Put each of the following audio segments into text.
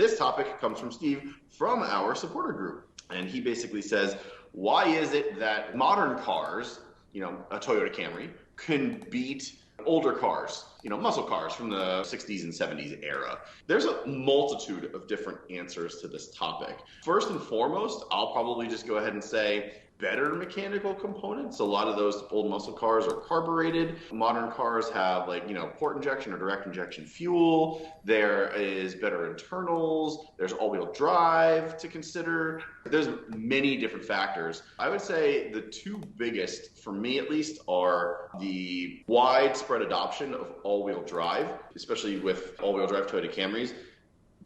This topic comes from Steve from our supporter group. And he basically says, why is it that modern cars, a Toyota Camry, can beat older cars, muscle cars from the 60s and 70s era? There's a multitude of different answers to this topic. First and foremost, I'll probably just go ahead and say better mechanical components. A lot of those old muscle cars are carbureted. Modern cars have port injection or direct injection fuel. There is better internals. There's all-wheel drive to consider. There's many different factors. I would say the two biggest, for me at least, are the widespread adoption of all-wheel drive, especially with all-wheel drive Toyota Camrys.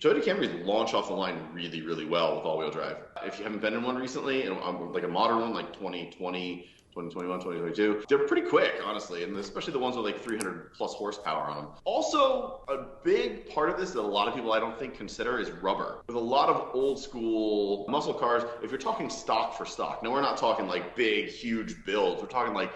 Toyota Camrys launch off the line really, really well with all-wheel drive. If you haven't been in one recently, like a modern one, like 2020, 2021, 2022, they're pretty quick, honestly, and especially the ones with like 300 plus horsepower on them. Also, a big part of this that a lot of people I don't think consider is rubber. With a lot of old school muscle cars, if you're talking stock for stock, now we're not talking like big, huge builds. We're talking like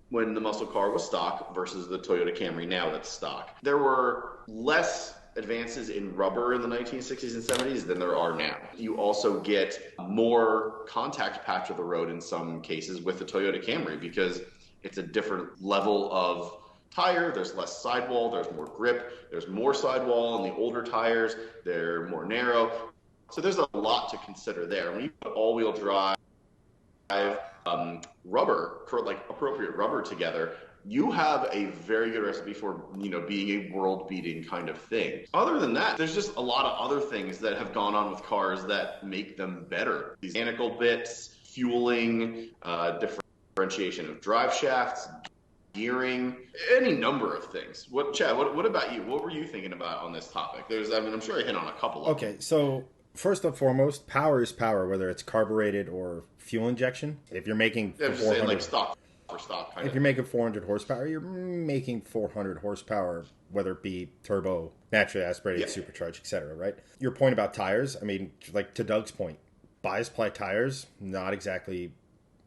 when the muscle car was stock versus the Toyota Camry now that's stock. There were less advances in rubber in the 1960s and 70s than there are now. You also get more contact patch of the road in some cases with the Toyota Camry because it's a different level of tire. There's less sidewall, there's more grip, there's more sidewall on the older tires, they're more narrow. So there's a lot to consider there. When you put all-wheel drive, rubber, like appropriate rubber together, you have a very good recipe for, being a world-beating kind of thing. Other than that, there's just a lot of other things that have gone on with cars that make them better. These mechanical bits, fueling, differentiation of drive shafts, gearing, any number of things. Chad, what about you? What were you thinking about on this topic? I'm sure I hit on a couple of them. Okay, so first and foremost, power is power, whether it's carbureted or fuel injection. If you're making I'm just saying like stock. If you're making 400 horsepower, you're making 400 horsepower, whether it be turbo, naturally aspirated, supercharged, etc., right? Your point about tires, like to Doug's point, bias-ply tires, not exactly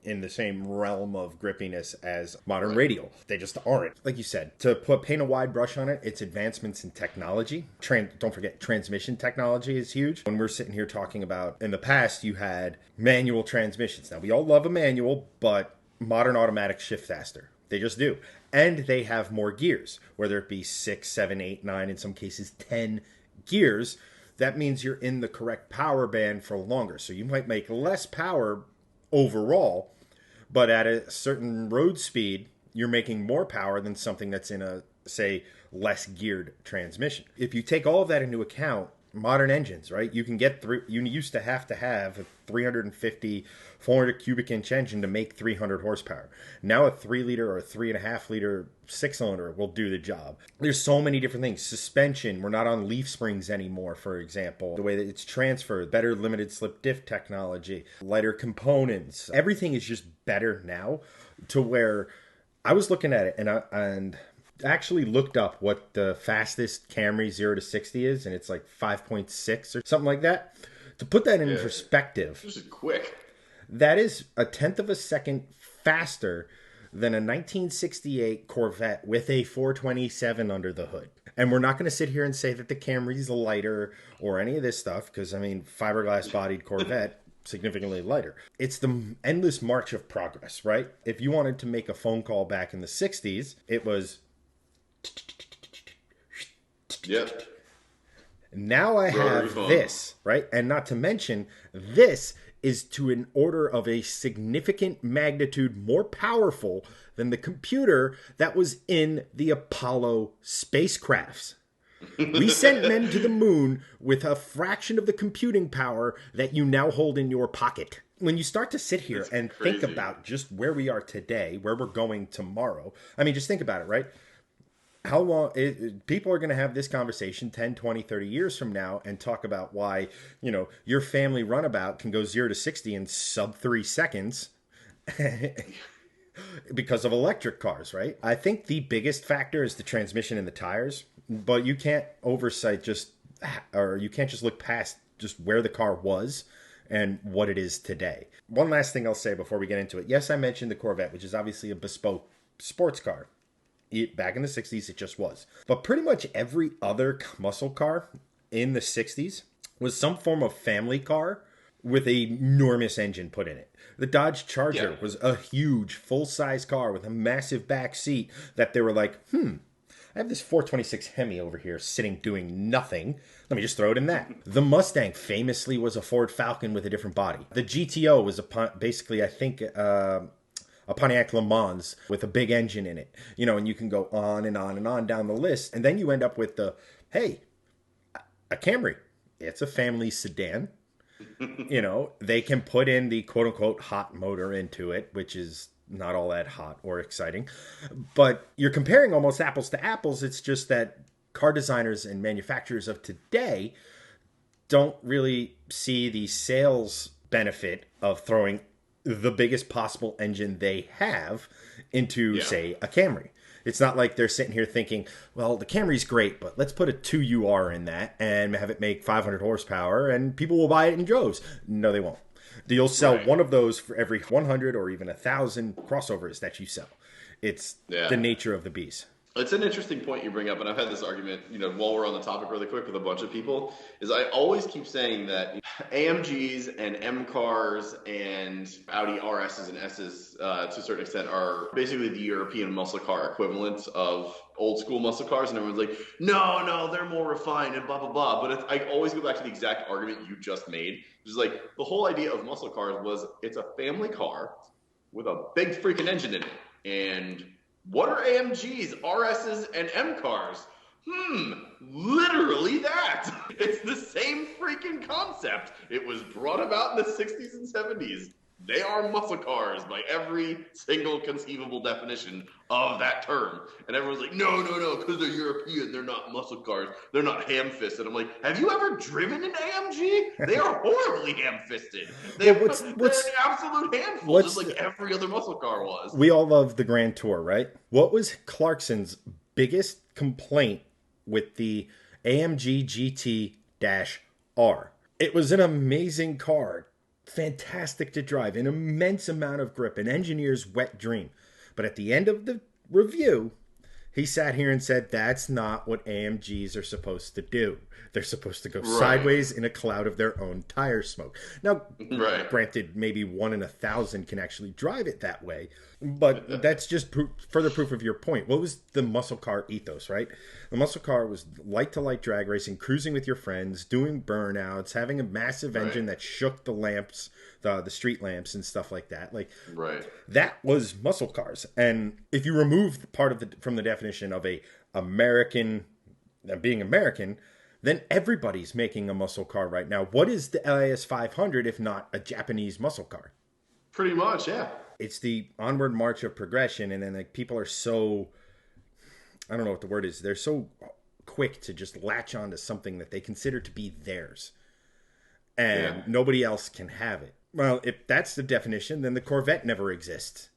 in the same realm of grippiness as modern radial. They just aren't. Like you said, to paint a wide brush on it, it's advancements in technology. Don't forget, transmission technology is huge. When we're sitting here talking about, in the past, you had manual transmissions. Now, we all love a manual, but modern automatics shift faster. They just do. And they have more gears, whether it be 6, 7, 8, 9, in some cases 10 gears. That means you're in the correct power band for longer. So you might make less power overall, but at a certain road speed, you're making more power than something that's in a, say, less geared transmission. If you take all of that into account, modern engines, right? You can get through. You used to have a 350, 400 cubic inch engine to make 300 horsepower. Now a 3-liter or a 3.5-liter 6-cylinder will do the job. There's so many different things. Suspension, we're not on leaf springs anymore, for example. The way that it's transferred, better limited slip diff technology, lighter components. Everything is just better now to where I was looking at it and actually looked up what the fastest Camry 0 to 60 is, and it's like 5.6 or something like that. To put that in perspective, this is quick. That is a tenth of a second faster than a 1968 Corvette with a 427 under the hood. And we're not going to sit here and say that the Camry's lighter or any of this stuff, because fiberglass bodied Corvette, significantly lighter. It's the endless march of progress, right? If you wanted to make a phone call back in the 60s, it was Yep. Now I have this, right? And not to mention, this is to an order of a significant magnitude more powerful than the computer that was in the Apollo spacecrafts. We sent men to the moon with a fraction of the computing power that you now hold in your pocket. When you start to sit here and think about just where we are today, where we're going tomorrow, just think about it, right? How long people are going to have this conversation 10, 20, 30 years from now and talk about why, your family runabout can go 0 to 60 in sub 3 seconds because of electric cars, right? I think the biggest factor is the transmission and the tires, but you can't you can't just look past just where the car was and what it is today. One last thing I'll say before we get into it. Yes, I mentioned the Corvette, which is obviously a bespoke sports car. Back in the 60s, it just was. But pretty much every other muscle car in the 60s was some form of family car with a enormous engine put in it. The Dodge Charger was a huge, full-size car with a massive back seat that they were like, I have this 426 Hemi over here sitting doing nothing. Let me just throw it in that. The Mustang famously was a Ford Falcon with a different body. The GTO was basically, I think, a Pontiac Le Mans with a big engine in it. You know, and you can go on and on and on down the list. And then you end up with a Camry. It's a family sedan. You know, they can put in the quote-unquote hot motor into it, which is not all that hot or exciting. But you're comparing almost apples to apples. It's just that car designers and manufacturers of today don't really see the sales benefit of throwing the biggest possible engine they have into, say, a Camry. It's not like they're sitting here thinking, well, the Camry's great, but let's put a 2UR in that and have it make 500 horsepower and people will buy it in droves. No, they won't. You'll sell one of those for every 100 or even 1,000 crossovers that you sell. It's the nature of the beast. It's an interesting point you bring up, and I've had this argument, while we're on the topic really quick with a bunch of people, is I always keep saying that AMGs and M cars and Audi RSs and S's to a certain extent are basically the European muscle car equivalent of old school muscle cars, and everyone's like, no, they're more refined and blah, blah, blah. But I always go back to the exact argument you just made, which is like the whole idea of muscle cars was it's a family car with a big freaking engine in it. And what are AMGs, RSs, and M cars? Literally that. It's the same freaking concept. It was brought about in the 60s and 70s. They are muscle cars by every single conceivable definition of that term. And everyone's like, no, because they're European. They're not muscle cars. They're not ham-fisted. I'm like, have you ever driven an AMG? They are horribly ham-fisted. They're an absolute handful, just like every other muscle car was. We all love the Grand Tour, right? What was Clarkson's biggest complaint with the AMG GT-R? It was an amazing car. Fantastic to drive, an immense amount of grip, an engineer's wet dream. But at the end of the review, he sat here and said, that's not what AMGs are supposed to do. They're supposed to go sideways in a cloud of their own tire smoke. Now, granted, maybe 1 in 1,000 can actually drive it that way, but that's just further proof of your point. What was the muscle car ethos, right? The muscle car was light-to-light drag racing, cruising with your friends, doing burnouts, having a massive engine that shook the lamps, the street lamps and stuff like that. That was muscle cars. And if you remove part from the definition of being American, then everybody's making a muscle car right now. What is the LAS 500 if not a Japanese muscle car? Pretty much, yeah. It's the onward march of progression, and then people are so, I don't know what the word is, they're so quick to just latch onto something that they consider to be theirs. And nobody else can have it. Well, if that's the definition, then the Corvette never exists.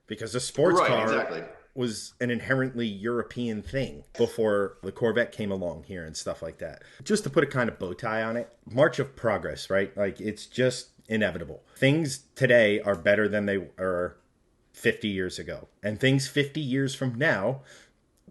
Because a sports car was an inherently European thing before the Corvette came along here and stuff like that. Just to put a kind of bow tie on it, march of progress, right? Like, it's just inevitable. Things today are better than they were 50 years ago. And things 50 years from now,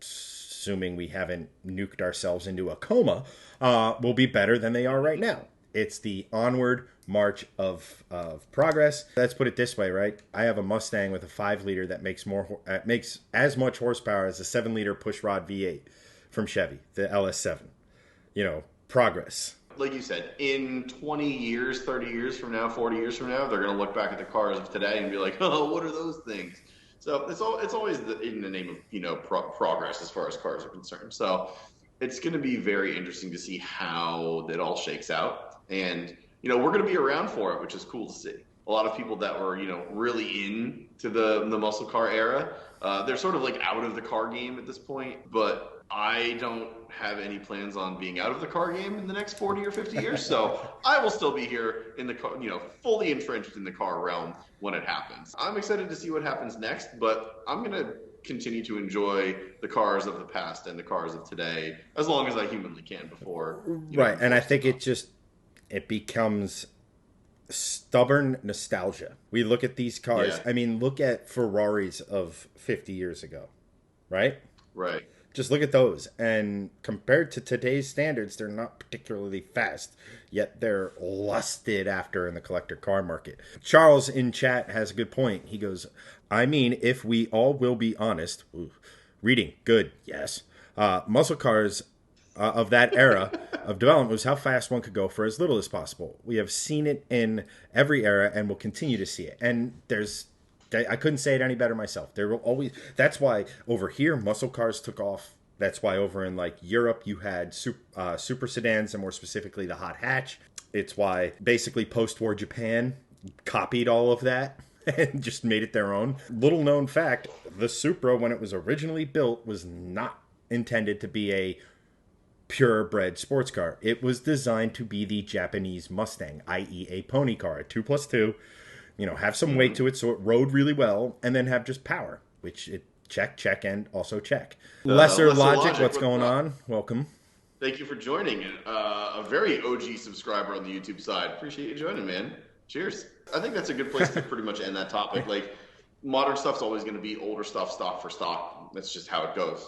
assuming we haven't nuked ourselves into a coma, will be better than they are right now. It's the onward march of progress. Let's put it this way, right? I have a Mustang with a 5-liter that makes as much horsepower as a 7-liter pushrod V8 from Chevy, the LS7. Progress. Like you said, in 20 years, 30 years from now, 40 years from now, they're going to look back at the cars of today and be like, oh, what are those things? So it's always in the name of progress as far as cars are concerned. So it's going to be very interesting to see how it all shakes out. And, we're going to be around for it, which is cool to see. A lot of people that were, really into the muscle car era, they're sort of like out of the car game at this point. But I don't have any plans on being out of the car game in the next 40 or 50 years. So I will still be here in the car, fully entrenched in the car realm when it happens. I'm excited to see what happens next, but I'm going to continue to enjoy the cars of the past and the cars of today as long as I humanly can before. And I think it becomes stubborn nostalgia. We look at these cars. Yeah. I mean, look at Ferraris of 50 years ago, right? Right. Just look at those. And compared to today's standards, they're not particularly fast, yet they're lusted after in the collector car market. Charles in chat has a good point. He goes, I mean, if we all will be honest, reading, good, yes. Muscle cars of that era of development was how fast one could go for as little as possible. We have seen it in every era and will continue to see it. And I couldn't say it any better myself. There will always. That's why over here muscle cars took off. That's why over in like Europe you had super sedans, and more specifically the hot hatch. It's why basically post-war Japan copied all of that and just made it their own. Little known fact: the Supra, when it was originally built, was not intended to be a purebred sports car. It was designed to be the Japanese Mustang, i.e. a pony car, a 2+2. Have some weight to it so it rode really well, and then have just power, which it check, and also check. Lesser Logic, what's going on? Welcome. Thank you for joining. A very OG subscriber on the YouTube side. Appreciate you joining, man. Cheers. I think that's a good place to pretty much end that topic. Like, modern stuff's always going to be older stuff, stock for stock. That's just how it goes.